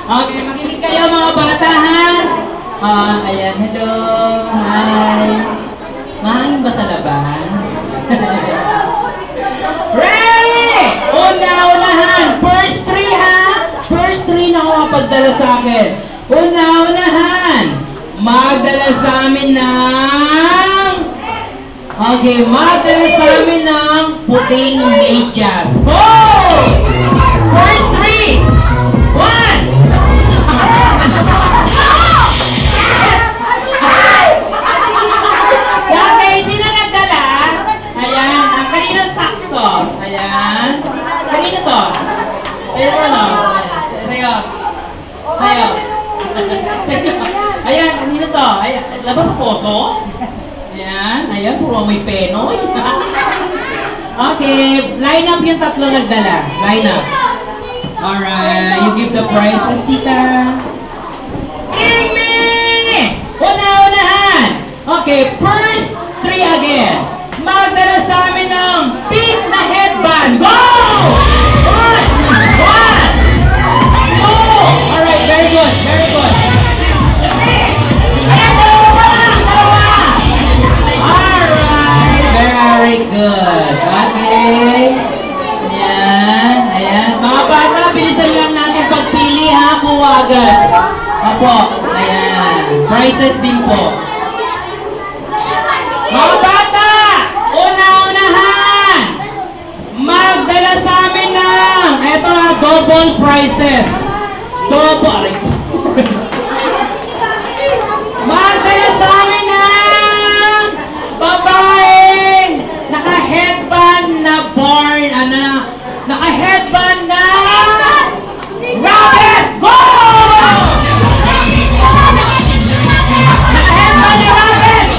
Okay, makinig kayo mga bata, ha? Ayan, hello. Hi. Mahangin ba sa labas? Ready! Una-unahan. First three, ha? First three na makapagdala sa akin. Una-unahan. Magdala sa amin ng... Okay, magdala sa amin ng puting medyas. Go! First three. One. Okay, sino nagdala? Ayan, ang kanino sakto. Ayan. Kanino to? Sa'yo ano? Sa'yo. Sa'yo. Sa'yo. Ayan, kanino to? Ayan, labas sa poso? Ayan, ayan, puro may penoy. Okay, line up yung tatlo nagdala. Line up. Alright, you give the prizes, tita. Bring me! Una-unahan! Okay, first three again. Magdala sa amin ng pink na headband. Go! One! Two! Alright, very good, very good. Ayan, dalawa! Alright, very good. Okay. Ayan, ayan. Mga bata, bilisan lang natin pagpili, ha? Kuha agad. Opo, ayan. Prizes din po. Mga bata, una-unahan. Magdala sa amin ng, eto ha, double prizes. Double. Magdala sa amin ng babaeng naka-headband na born, naka-headband na rabbit! Go! Naka-headband na rabbit!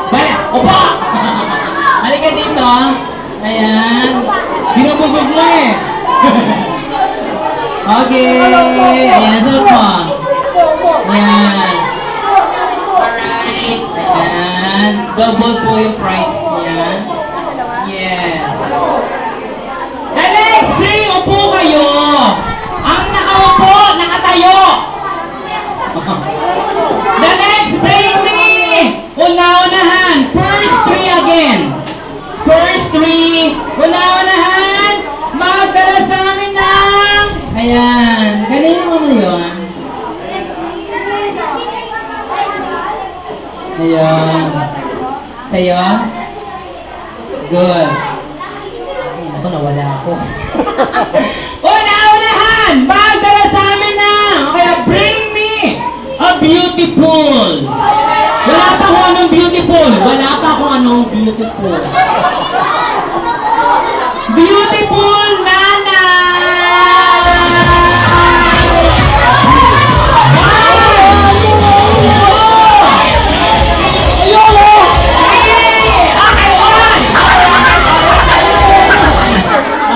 Baya, opo! Halika dito. Ayan. Binububog mo eh. Okay. Ayan, suot mo. Ayan. Alright. Ayan. Double po yung price niya. Yes. The next, bring, upo kayo. Ang nakaupo, nakatayo. The next, bring me. Una-unahan. First three again. First three. Una-unahan. Magdala sa amin ng... Ayan. Kanino ano yun? Ayan. Sa'yo? Good. Ay, naku, nawala ako. Una-unahan. Magdala sa amin ng... Kaya bring me a beautiful. Wala pa kung anong beautiful. Wala pa kung anong beautiful. Beautiful Nana!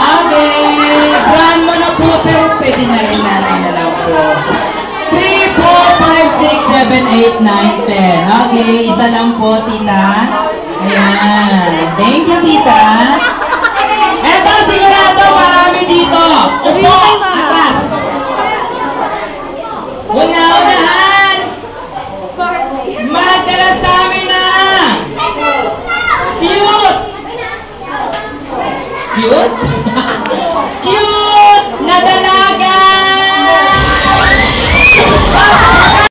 Okay. Brand mo na po, pero pwede na rin nanay na lang po. 3, 4, 5, 6, 7, 8, 9, 10. Okay, isa lang po, tita. Ayan. Thank you, tita. Eto, sigurado marami dito. Upo, atras. Una-unahan. Magdala sa amin na. Cute. Cute? Cute na dala